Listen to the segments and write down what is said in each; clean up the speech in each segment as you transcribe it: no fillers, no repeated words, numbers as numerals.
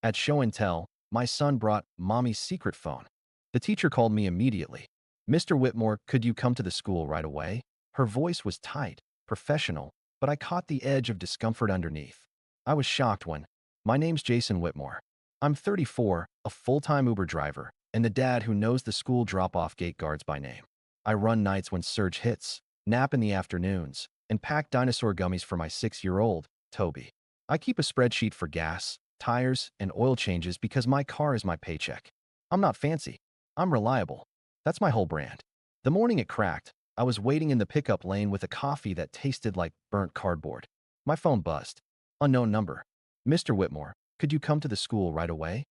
At show and tell, my son brought mommy's secret phone. The teacher called me immediately. Mr. Whitmore, could you come to the school right away? Her voice was tight, professional, but I caught the edge of discomfort underneath. I was shocked when, my name's Jason Whitmore. I'm 34, a full-time Uber driver, and the dad who knows the school drop-off gate guards by name. I run nights when surge hits, nap in the afternoons, and pack dinosaur gummies for my 6-year-old, Toby. I keep a spreadsheet for gas, tires, and oil changes because my car is my paycheck. I'm not fancy. I'm reliable. That's my whole brand. The morning it cracked, I was waiting in the pickup lane with a coffee that tasted like burnt cardboard. My phone buzzed. Unknown number. Mr. Whitmore, could you come to the school right away?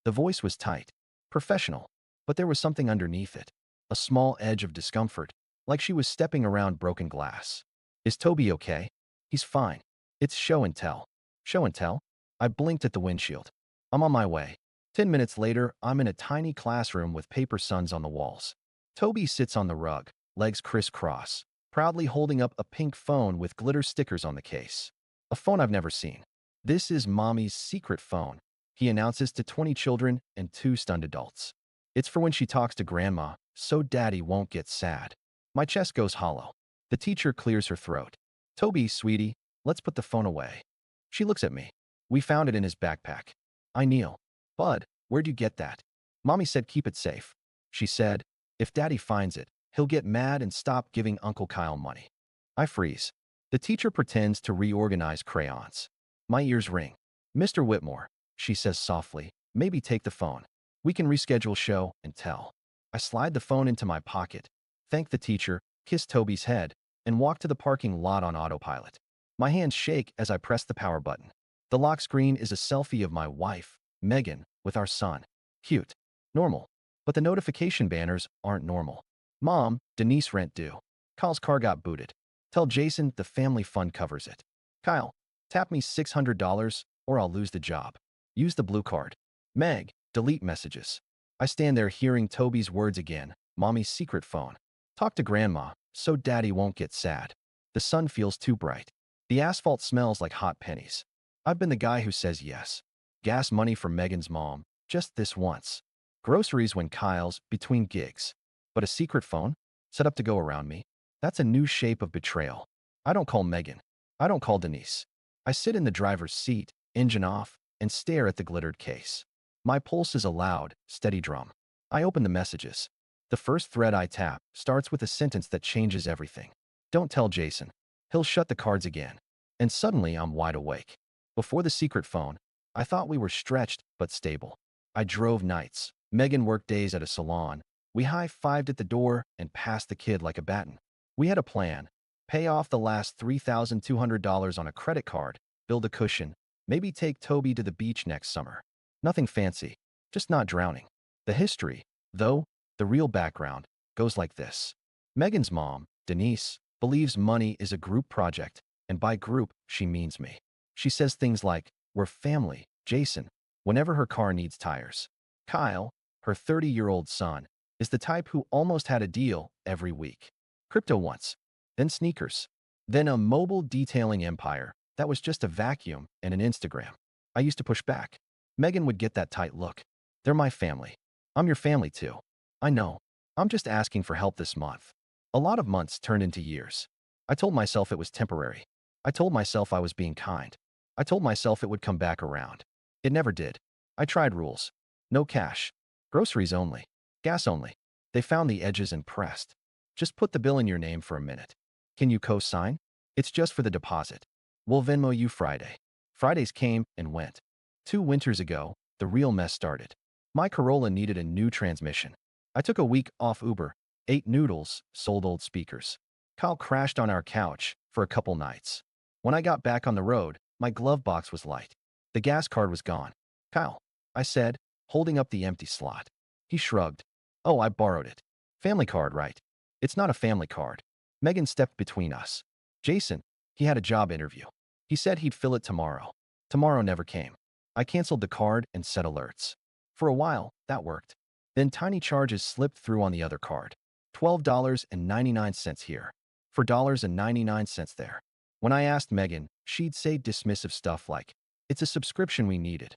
The voice was tight, professional, but there was something underneath it. A small edge of discomfort, like she was stepping around broken glass. Is Toby okay? He's fine. It's show and tell. Show and tell? I blinked at the windshield. I'm on my way. 10 minutes later, I'm in a tiny classroom with paper suns on the walls. Toby sits on the rug, legs crisscross, proudly holding up a pink phone with glitter stickers on the case. A phone I've never seen. This is mommy's secret phone, he announces to 20 children and 2 stunned adults. It's for when she talks to grandma, so daddy won't get sad. My chest goes hollow. The teacher clears her throat. Toby, sweetie, let's put the phone away. She looks at me. We found it in his backpack. I kneel. Bud, where'd you get that? Mommy said keep it safe. She said, if daddy finds it, he'll get mad and stop giving Uncle Kyle money. I freeze. The teacher pretends to reorganize crayons. My ears ring. Mr. Whitmore, she says softly, maybe take the phone. We can reschedule show and tell. I slide the phone into my pocket, thank the teacher, kiss Toby's head, and walk to the parking lot on autopilot. My hands shake as I press the power button. The lock screen is a selfie of my wife, Megan, with our son. Cute. Normal. But the notification banners aren't normal. Mom, Denise rent due. Kyle's car got booted. Tell Jason the family fund covers it. Kyle, tap me $600 or I'll lose the job. Use the blue card. Meg, delete messages. I stand there hearing Toby's words again, mommy's secret phone. Talk to grandma, so daddy won't get sad. The sun feels too bright. The asphalt smells like hot pennies. I've been the guy who says yes. Gas money for Megan's mom, just this once. Groceries when Kyle's between gigs. But a secret phone? Set up to go around me? That's a new shape of betrayal. I don't call Megan. I don't call Denise. I sit in the driver's seat, engine off, and stare at the glittered case. My pulse is a loud, steady drum. I open the messages. The first thread I tap starts with a sentence that changes everything. Don't tell Jason. He'll shut the cards again. And suddenly I'm wide awake. Before the secret phone, I thought we were stretched but stable. I drove nights. Megan worked days at a salon. We high-fived at the door and passed the kid like a baton. We had a plan. Pay off the last $3,200 on a credit card, build a cushion, maybe take Toby to the beach next summer. Nothing fancy, just not drowning. The history, though, the real background, goes like this. Megan's mom, Denise, believes money is a group project, and by group, she means me. She says things like, we're family, Jason, whenever her car needs tires. Kyle, her 30-year-old son, is the type who almost had a deal every week. Crypto once, then sneakers, then a mobile detailing empire that was just a vacuum and an Instagram. I used to push back. Megan would get that tight look. They're my family. I'm your family too. I know. I'm just asking for help this month. A lot of months turned into years. I told myself it was temporary. I told myself I was being kind. I told myself it would come back around. It never did. I tried rules. No cash. Groceries only. Gas only. They found the edges and pressed. Just put the bill in your name for a minute. Can you co-sign? It's just for the deposit. We'll Venmo you Friday. Fridays came and went. 2 winters ago, the real mess started. My Corolla needed a new transmission. I took a week off Uber, ate noodles, sold old speakers. Kyle crashed on our couch for a couple nights. When I got back on the road, my glove box was light. The gas card was gone. Kyle, I said, holding up the empty slot. He shrugged. Oh, I borrowed it. Family card, right? It's not a family card. Megan stepped between us. Jason, he had a job interview. He said he'd fill it tomorrow. Tomorrow never came. I canceled the card and set alerts. For a while, that worked. Then tiny charges slipped through on the other card. $12.99 here. $4.99 there. When I asked Megan, she'd say dismissive stuff like, it's a subscription we needed.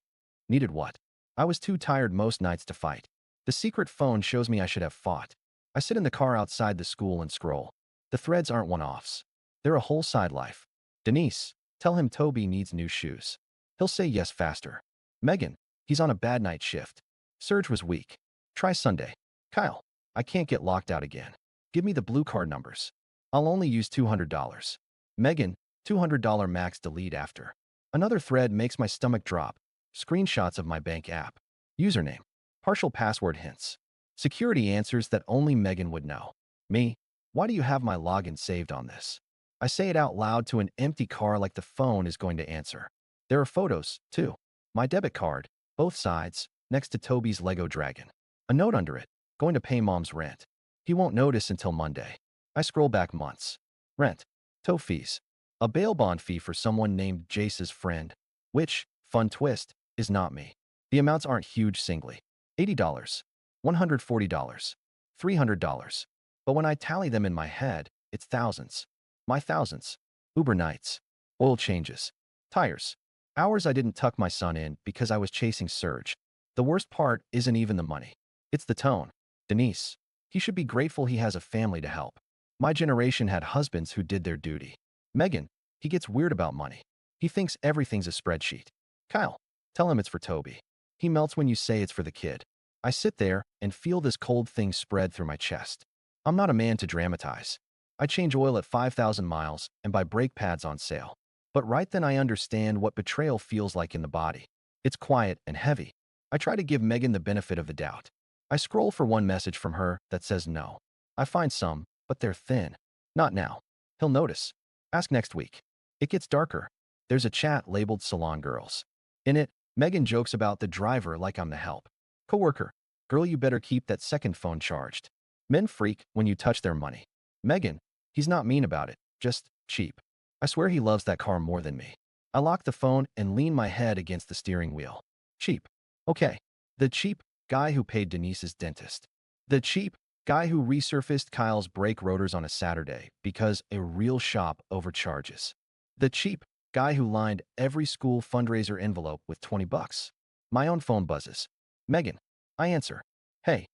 Needed what? I was too tired most nights to fight. The secret phone shows me I should have fought. I sit in the car outside the school and scroll. The threads aren't one-offs. They're a whole side life. Denise, tell him Toby needs new shoes. He'll say yes faster. Megan, he's on a bad night shift. Serge was weak. Try Sunday. Kyle, I can't get locked out again. Give me the blue card numbers. I'll only use $200. Megan, $200 max delete after. Another thread makes my stomach drop. Screenshots of my bank app. Username. Partial password hints. Security answers that only Megan would know. Me, why do you have my login saved on this? I say it out loud to an empty car like the phone is going to answer. There are photos, too. My debit card, both sides, next to Toby's Lego dragon. A note under it, going to pay mom's rent. He won't notice until Monday. I scroll back months. Rent. Tow fees. A bail bond fee for someone named Jace's friend, which, fun twist, is not me. The amounts aren't huge singly. $80, $140, $300. But when I tally them in my head, it's thousands. My thousands. Uber nights. Oil changes. Tires. Hours I didn't tuck my son in because I was chasing Serge. The worst part isn't even the money. It's the tone. Denise. He should be grateful he has a family to help. My generation had husbands who did their duty. Megan. He gets weird about money. He thinks everything's a spreadsheet. Kyle. Tell him it's for Toby. He melts when you say it's for the kid. I sit there and feel this cold thing spread through my chest. I'm not a man to dramatize. I change oil at 5,000 miles and buy brake pads on sale. But right then I understand what betrayal feels like in the body. It's quiet and heavy. I try to give Megan the benefit of the doubt. I scroll for one message from her that says no. I find some, but they're thin. Not now. He'll notice. Ask next week. It gets darker. There's a chat labeled Salon Girls. In it, Megan jokes about the driver like I'm the help. Coworker. Girl, you better keep that second phone charged. Men freak when you touch their money. Megan. He's not mean about it, just cheap. I swear he loves that car more than me. I lock the phone and lean my head against the steering wheel. Cheap. Okay. The cheap guy who paid Denise's dentist. The cheap guy who resurfaced Kyle's brake rotors on a Saturday because a real shop overcharges. The cheap guy who lined every school fundraiser envelope with 20 bucks. My own phone buzzes. Megan. I answer. Hey.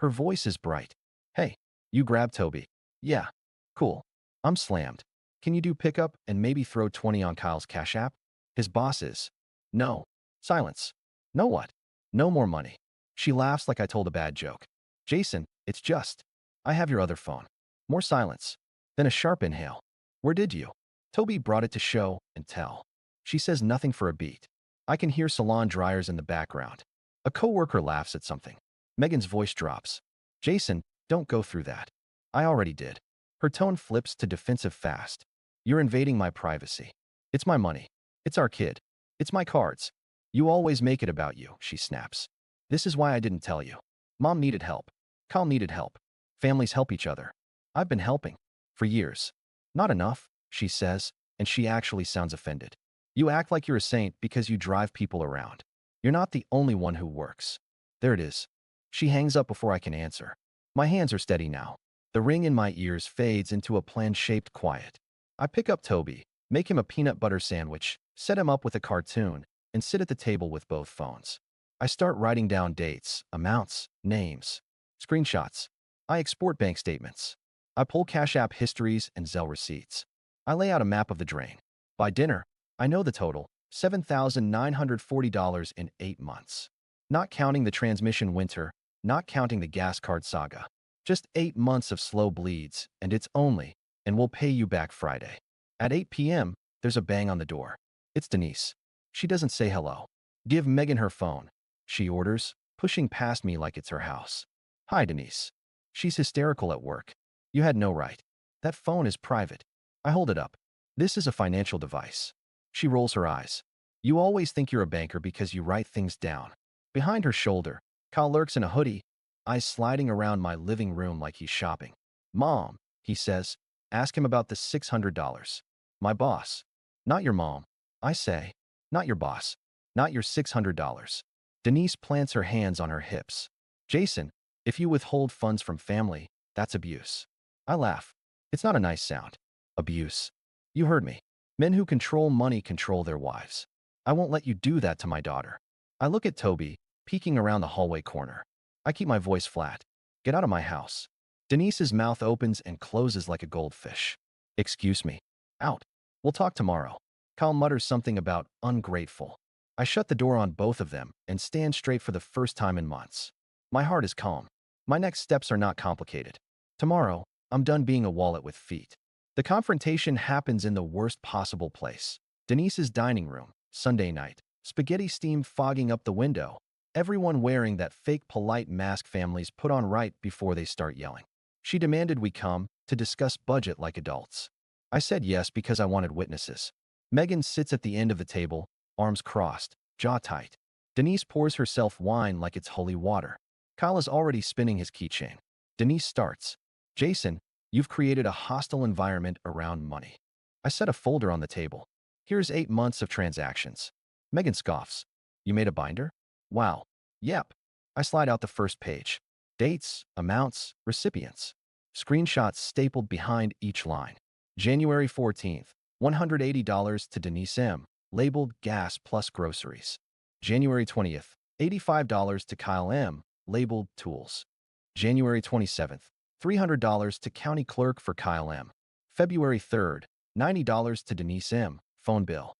Her voice is bright. Hey. You grab Toby. Yeah. Cool. I'm slammed. Can you do pickup and maybe throw 20 on Kyle's Cash App? His boss is. No. Silence. No what? No more money. She laughs like I told a bad joke. Jason, it's just. I have your other phone. More silence. Then a sharp inhale. Where did you? Toby brought it to show and tell. She says nothing for a beat. I can hear salon dryers in the background. A coworker laughs at something. Megan's voice drops. Jason, don't go through that. I already did. Her tone flips to defensive fast. You're invading my privacy. It's my money. It's our kid. It's my cards. You always make it about you, she snaps. This is why I didn't tell you. Mom needed help. Kyle needed help. Families help each other. I've been helping. For years. Not enough, she says, and she actually sounds offended. You act like you're a saint because you drive people around. You're not the only one who works. There it is. She hangs up before I can answer. My hands are steady now. The ring in my ears fades into a plan-shaped quiet. I pick up Toby, make him a peanut butter sandwich, set him up with a cartoon, and sit at the table with both phones. I start writing down dates, amounts, names, screenshots. I export bank statements. I pull Cash App histories and Zelle receipts. I lay out a map of the drain. By dinner, I know the total, $7,940 in 8 months. Not counting the transmission winter, not counting the gas card saga. Just 8 months of slow bleeds, and it's only, and we'll pay you back Friday. At 8 p.m., there's a bang on the door. It's Denise. She doesn't say hello. Give Megan her phone, she orders, pushing past me like it's her house. Hi, Denise. She's hysterical at work. You had no right. That phone is private. I hold it up. This is a financial device. She rolls her eyes. You always think you're a banker because you write things down. Behind her shoulder, Kyle lurks in a hoodie, eyes sliding around my living room like he's shopping. Mom, he says, ask him about the $600. My boss. Not your mom. I say. Not your boss. Not your $600. Denise plants her hands on her hips. Jason, if you withhold funds from family, that's abuse. I laugh. It's not a nice sound. Abuse. You heard me. Men who control money control their wives. I won't let you do that to my daughter. I look at Toby, peeking around the hallway corner. I keep my voice flat. Get out of my house. Denise's mouth opens and closes like a goldfish. Excuse me. Out. We'll talk tomorrow. Kyle mutters something about ungrateful. I shut the door on both of them and stand straight for the first time in months. My heart is calm. My next steps are not complicated. Tomorrow, I'm done being a wallet with feet. The confrontation happens in the worst possible place. Denise's dining room, Sunday night. Spaghetti steam fogging up the window. Everyone wearing that fake polite mask families put on right before they start yelling. She demanded we come to discuss budget like adults. I said yes because I wanted witnesses. Megan sits at the end of the table, arms crossed, jaw tight. Denise pours herself wine like it's holy water. Kyle is already spinning his keychain. Denise starts. Jason, you've created a hostile environment around money. I set a folder on the table. Here's 8 months of transactions. Megan scoffs. You made a binder? Wow. Yep. I slide out the first page. Dates, amounts, recipients. Screenshots stapled behind each line. January 14th, $180 to Denise M., labeled gas plus groceries. January 20th, $85 to Kyle M., labeled tools. January 27th, $300 to county clerk for Kyle M. February 3rd, $90 to Denise M., phone bill.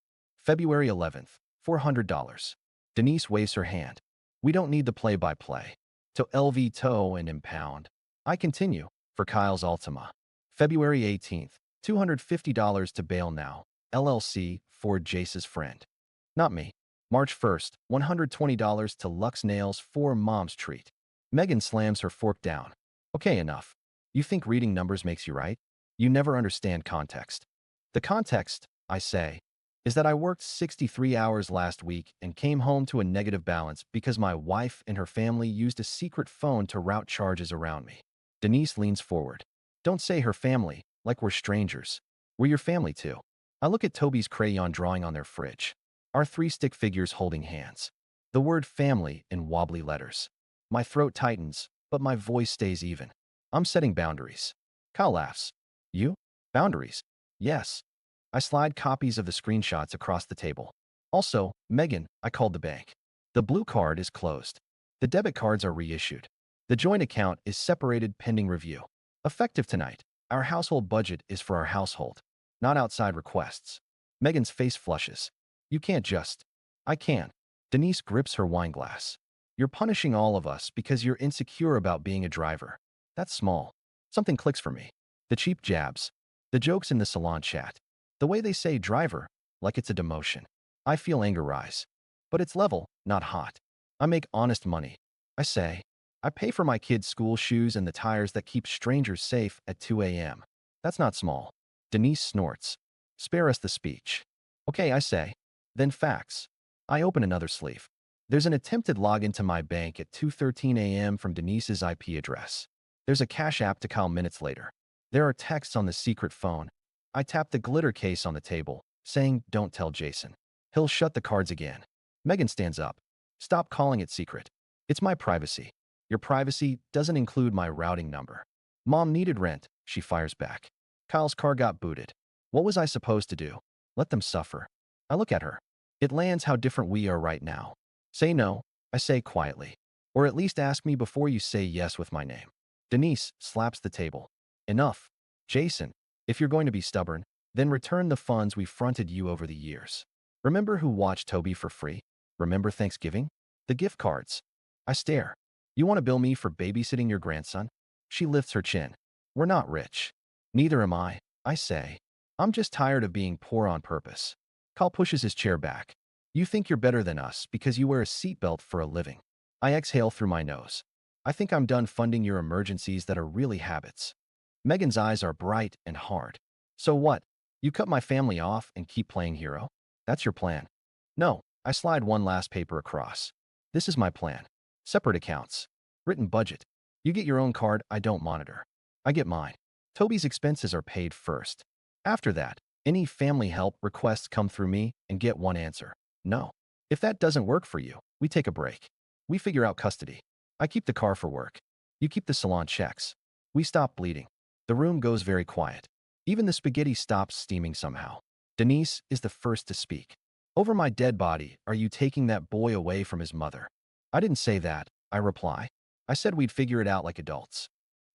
February 11th, $400. Denise waves her hand. We don't need the play-by-play. To LV tow and impound. I continue, for Kyle's Altima. February 18th, $250 to Bail Now, LLC, for Jace's friend. Not me. March 1st, $120 to Lux Nails for Mom's treat. Megan slams her fork down. Okay, enough. You think reading numbers makes you right? You never understand context. The context, I say, is that I worked 63 hours last week and came home to a negative balance because my wife and her family used a secret phone to route charges around me. Denise leans forward. Don't say her family, like we're strangers. We're your family too. I look at Toby's crayon drawing on their fridge. Our 3 stick figures holding hands. The word family in wobbly letters. My throat tightens, but my voice stays even. I'm setting boundaries. Kyle laughs. You? Boundaries? Yes. I slide copies of the screenshots across the table. Also, Megan, I called the bank. The blue card is closed. The debit cards are reissued. The joint account is separated pending review. Effective tonight. Our household budget is for our household, not outside requests. Megan's face flushes. You can't just. I can. Denise grips her wine glass. You're punishing all of us because you're insecure about being a driver. That's small. Something clicks for me. The cheap jabs. The jokes in the salon chat. The way they say driver, like it's a demotion. I feel anger rise. But it's level, not hot. I make honest money. I say. I pay for my kids' school shoes and the tires that keep strangers safe at 2 a.m. That's not small. Denise snorts. Spare us the speech. Okay, I say. Then facts. I open another sleeve. There's an attempted login to my bank at 2:13 a.m. from Denise's IP address. There's a Cash App to Kyle minutes later. There are texts on the secret phone. I tap the glitter case on the table, saying, don't tell Jason. He'll shut the cards again. Megan stands up. Stop calling it secret. It's my privacy. Your privacy doesn't include my routing number. Mom needed rent, she fires back. Kyle's car got booted. What was I supposed to do? Let them suffer. I look at her. It lands how different we are right now. Say no, I say quietly. Or at least ask me before you say yes with my name. Denise slaps the table. Enough. Jason, if you're going to be stubborn, then return the funds we fronted you over the years. Remember who watched Toby for free? Remember Thanksgiving? The gift cards. I stare. You want to bill me for babysitting your grandson? She lifts her chin. We're not rich. Neither am I say. I'm just tired of being poor on purpose. Kyle pushes his chair back. You think you're better than us because you wear a seatbelt for a living. I exhale through my nose. I think I'm done funding your emergencies that are really habits. Megan's eyes are bright and hard. So what? You cut my family off and keep playing hero? That's your plan. No, I slide one last paper across. This is my plan. Separate accounts. Written budget. You get your own card, I don't monitor. I get mine. Toby's expenses are paid first. After that, any family help requests come through me and get one answer. No. If that doesn't work for you, we take a break. We figure out custody. I keep the car for work. You keep the salon checks. We stop bleeding. The room goes very quiet. Even the spaghetti stops steaming somehow. Denise is the first to speak. Over my dead body, are you taking that boy away from his mother? I didn't say that, I reply. I said we'd figure it out like adults.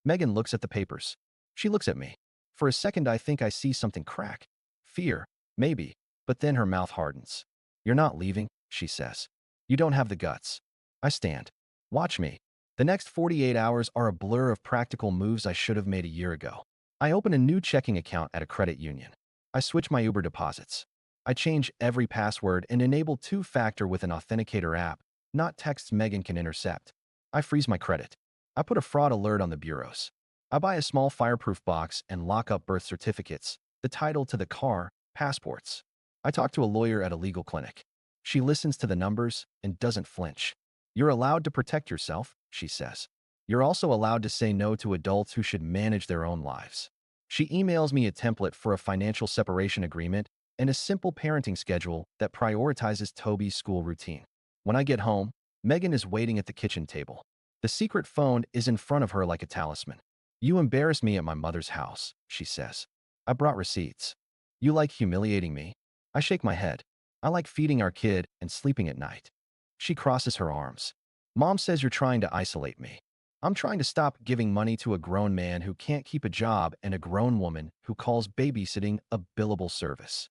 Megan looks at the papers. She looks at me. For a second, I think I see something crack. Fear, maybe, but then her mouth hardens. You're not leaving, she says. You don't have the guts. I stand. Watch me. The next 48 hours are a blur of practical moves I should have made a year ago. I open a new checking account at a credit union. I switch my Uber deposits. I change every password and enable two-factor with an authenticator app, not texts Megan can intercept. I freeze my credit. I put a fraud alert on the bureaus. I buy a small fireproof box and lock up birth certificates, the title to the car, passports. I talk to a lawyer at a legal clinic. She listens to the numbers and doesn't flinch. You're allowed to protect yourself, she says. You're also allowed to say no to adults who should manage their own lives. She emails me a template for a financial separation agreement and a simple parenting schedule that prioritizes Toby's school routine. When I get home, Megan is waiting at the kitchen table. The secret phone is in front of her like a talisman. You embarrassed me at my mother's house, she says. I brought receipts. You like humiliating me? I shake my head. I like feeding our kid and sleeping at night. She crosses her arms. Mom says you're trying to isolate me. I'm trying to stop giving money to a grown man who can't keep a job and a grown woman who calls babysitting a billable service.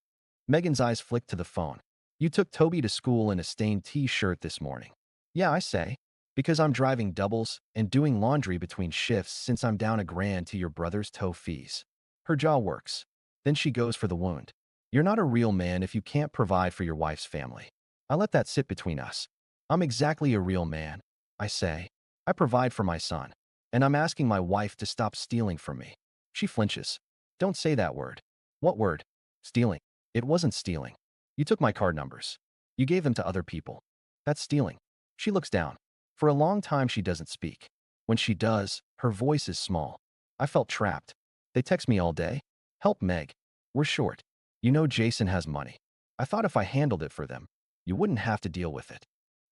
Megan's eyes flick to the phone. You took Toby to school in a stained t-shirt this morning. Yeah, I say. Because I'm driving doubles and doing laundry between shifts since I'm down $1,000 to your brother's tow fees. Her jaw works. Then she goes for the wound. You're not a real man if you can't provide for your wife's family. I let that sit between us. I'm exactly a real man, I say. I provide for my son, and I'm asking my wife to stop stealing from me. She flinches. Don't say that word. What word? Stealing. It wasn't stealing. You took my card numbers. You gave them to other people. That's stealing. She looks down. For a long time, she doesn't speak. When she does, her voice is small. I felt trapped. They text me all day. Help Meg. We're short. You know Jason has money. I thought if I handled it for them, you wouldn't have to deal with it.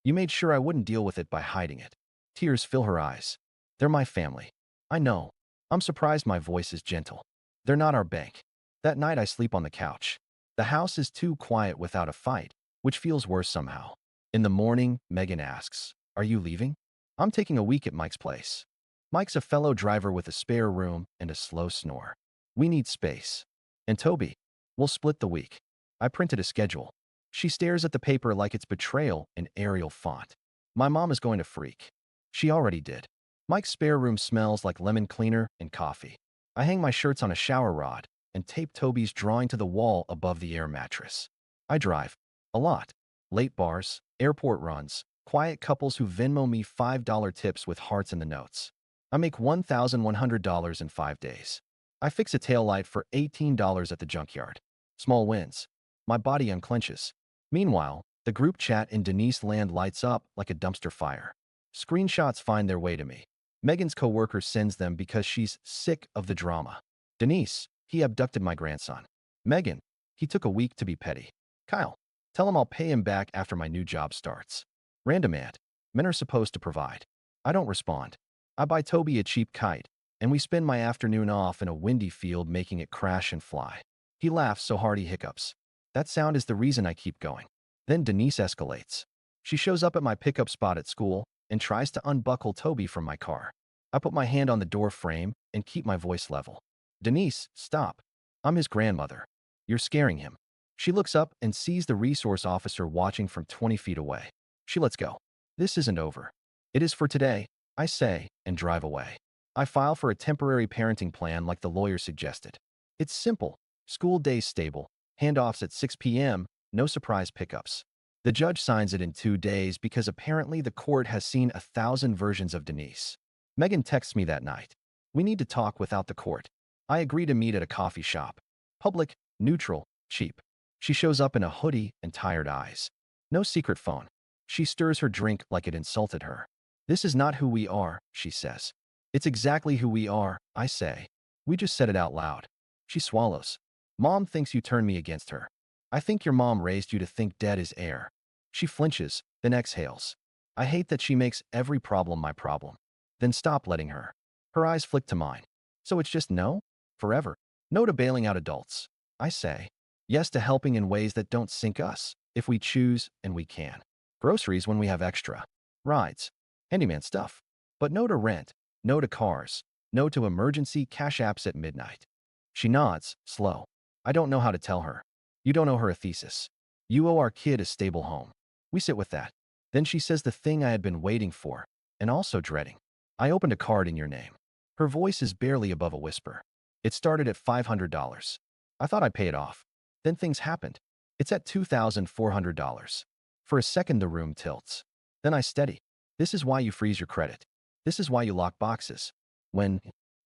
You made sure I wouldn't deal with it by hiding it. Tears fill her eyes. They're my family. I know. I'm surprised my voice is gentle. They're not our bank. That night I sleep on the couch. The house is too quiet without a fight, which feels worse somehow. In the morning, Megan asks, are you leaving? I'm taking a week at Mike's place. Mike's a fellow driver with a spare room and a slow snore. We need space. And Toby, we'll split the week. I printed a schedule. She stares at the paper like it's betrayal in Arial font. My mom is going to freak. She already did. Mike's spare room smells like lemon cleaner and coffee. I hang my shirts on a shower rod and tape Toby's drawing to the wall above the air mattress. I drive. A lot. Late bars, airport runs, quiet couples who Venmo me $5 tips with hearts in the notes. I make $1,100 in 5 days. I fix a taillight for $18 at the junkyard. Small wins. My body unclenches. Meanwhile, the group chat in Denise land lights up like a dumpster fire. Screenshots find their way to me. Megan's coworker sends them because she's sick of the drama. Denise, he abducted my grandson. Megan, he took a week to be petty. Kyle, tell him I'll pay him back after my new job starts. Random ad. Men are supposed to provide. I don't respond. I buy Toby a cheap kite, and we spend my afternoon off in a windy field making it crash and fly. He laughs so hard he hiccups. That sound is the reason I keep going. Then Denise escalates. She shows up at my pickup spot at school and tries to unbuckle Toby from my car. I put my hand on the door frame and keep my voice level. Denise, stop. I'm his grandmother. You're scaring him. She looks up and sees the resource officer watching from 20 feet away. She lets go. This isn't over. It is for today, I say, and drive away. I file for a temporary parenting plan like the lawyer suggested. It's simple. School days stable. Handoffs at 6 p.m., no surprise pickups. The judge signs it in 2 days because apparently the court has seen 1,000 versions of Denise. Megan texts me that night. We need to talk without the court. I agree to meet at a coffee shop. Public, neutral, cheap. She shows up in a hoodie and tired eyes. No secret phone. She stirs her drink like it insulted her. This is not who we are, she says. It's exactly who we are, I say. We just said it out loud. She swallows. Mom thinks you turned me against her. I think your mom raised you to think dead is air. She flinches, then exhales. I hate that she makes every problem my problem. Then stop letting her. Her eyes flick to mine. So it's just no? Forever. No to bailing out adults. I say. Yes to helping in ways that don't sink us. if we choose and we can. Groceries when we have extra. Rides. Handyman stuff. But no to rent, no to cars, no to emergency cash apps at midnight. She nods, slow. I don't know how to tell her. You don't owe her a thesis. You owe our kid a stable home. We sit with that. Then she says the thing I had been waiting for, and also dreading. I opened a card in your name. Her voice is barely above a whisper. It started at $500. I thought I'd pay it off. Then things happened. It's at $2,400. For a second, the room tilts. Then I steady. This is why you freeze your credit. This is why you lock boxes. When,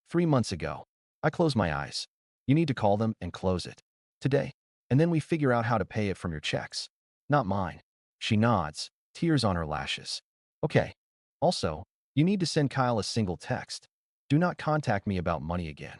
3 months ago, I close my eyes. You need to call them and close it. Today. And then we figure out how to pay it from your checks. Not mine. She nods, tears on her lashes. Okay. Also, you need to send Kyle a single text. Do not contact me about money again.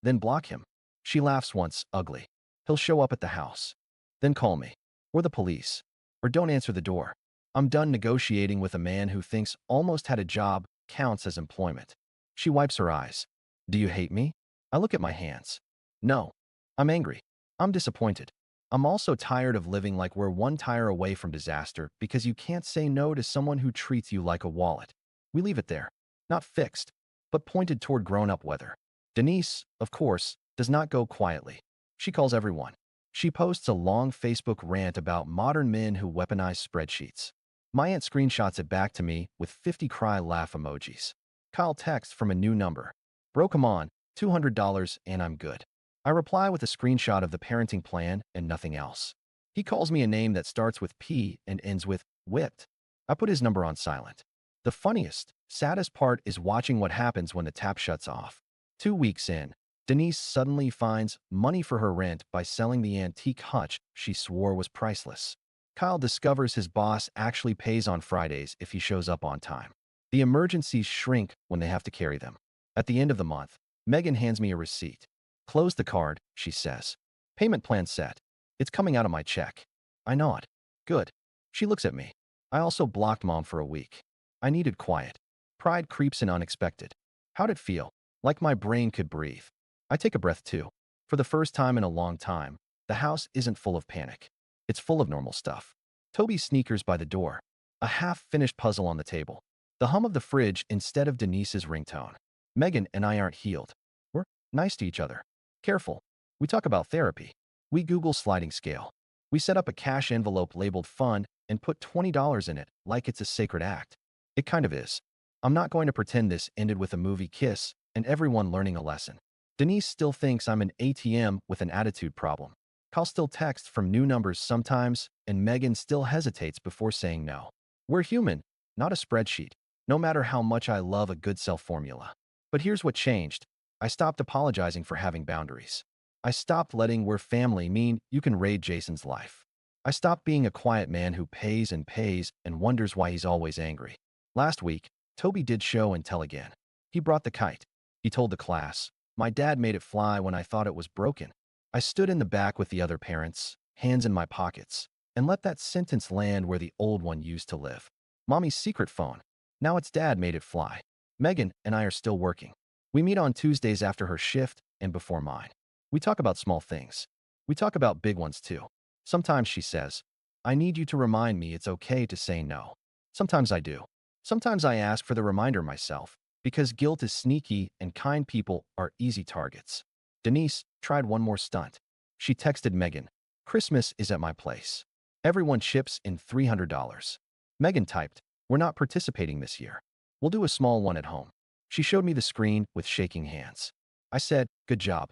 Then block him. She laughs once, ugly. He'll show up at the house. Then call me. Or the police. Or don't answer the door. I'm done negotiating with a man who thinks almost had a job counts as employment. She wipes her eyes. Do you hate me? I look at my hands. No. I'm angry. I'm disappointed. I'm also tired of living like we're one tire away from disaster because you can't say no to someone who treats you like a wallet. We leave it there. Not fixed, but pointed toward grown-up weather. Denise, of course, does not go quietly. She calls everyone. She posts a long Facebook rant about modern men who weaponize spreadsheets. My aunt screenshots it back to me with 50 cry laugh emojis. Kyle texts from a new number. Broke him on, $200 and I'm good. I reply with a screenshot of the parenting plan and nothing else. He calls me a name that starts with P and ends with whipped. I put his number on silent. The funniest, saddest part is watching what happens when the tap shuts off. 2 weeks in, Denise suddenly finds money for her rent by selling the antique hutch she swore was priceless. Kyle discovers his boss actually pays on Fridays if he shows up on time. The emergencies shrink when they have to carry them. At the end of the month, Megan hands me a receipt. Close the card, she says. Payment plan set. It's coming out of my check. I nod. Good. She looks at me. I also blocked Mom for a week. I needed quiet. Pride creeps in unexpected. How'd it feel? Like my brain could breathe. I take a breath too. For the first time in a long time, the house isn't full of panic. It's full of normal stuff. Toby's sneakers by the door. A half-finished puzzle on the table. The hum of the fridge instead of Denise's ringtone. Megan and I aren't healed. We're nice to each other. Careful. We talk about therapy. We Google sliding scale. We set up a cash envelope labeled fun and put $20 in it like it's a sacred act. It kind of is. I'm not going to pretend this ended with a movie kiss and everyone learning a lesson. Denise still thinks I'm an ATM with an attitude problem. Kyle still texts from new numbers sometimes, and Megan still hesitates before saying no. We're human, not a spreadsheet, no matter how much I love a good self formula. But here's what changed. I stopped apologizing for having boundaries. I stopped letting "we're family" mean you can raid Jason's life. I stopped being a quiet man who pays and wonders why he's always angry. Last week, Toby did show and tell again. He brought the kite. He told the class, my dad made it fly when I thought it was broken. I stood in the back with the other parents, hands in my pockets, and let that sentence land where the old one used to live. Mommy's secret phone. Now it's Dad made it fly. Megan and I are still working. We meet on Tuesdays after her shift and before mine. We talk about small things. We talk about big ones too. Sometimes she says, I need you to remind me it's okay to say no. Sometimes I do. Sometimes I ask for the reminder myself, because guilt is sneaky and kind people are easy targets. Denise tried one more stunt. She texted Megan, Christmas is at my place. Everyone chips in $300. Megan typed, we're not participating this year. We'll do a small one at home. She showed me the screen with shaking hands. I said, good job.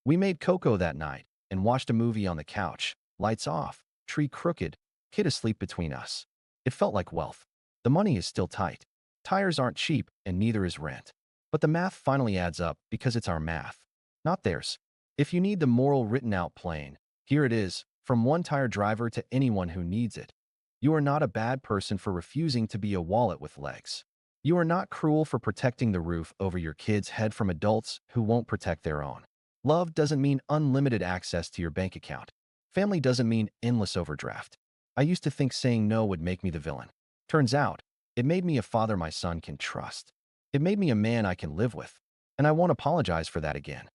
We made cocoa that night and watched a movie on the couch, lights off, tree crooked, kid asleep between us. It felt like wealth. The money is still tight. Tires aren't cheap and neither is rent. But the math finally adds up because it's our math, not theirs. If you need the moral written out plain, here it is, from one tire driver to anyone who needs it. You are not a bad person for refusing to be a wallet with legs. You are not cruel for protecting the roof over your kid's head from adults who won't protect their own. Love doesn't mean unlimited access to your bank account. Family doesn't mean endless overdraft. I used to think saying no would make me the villain. Turns out, it made me a father my son can trust. It made me a man I can live with. And I won't apologize for that again.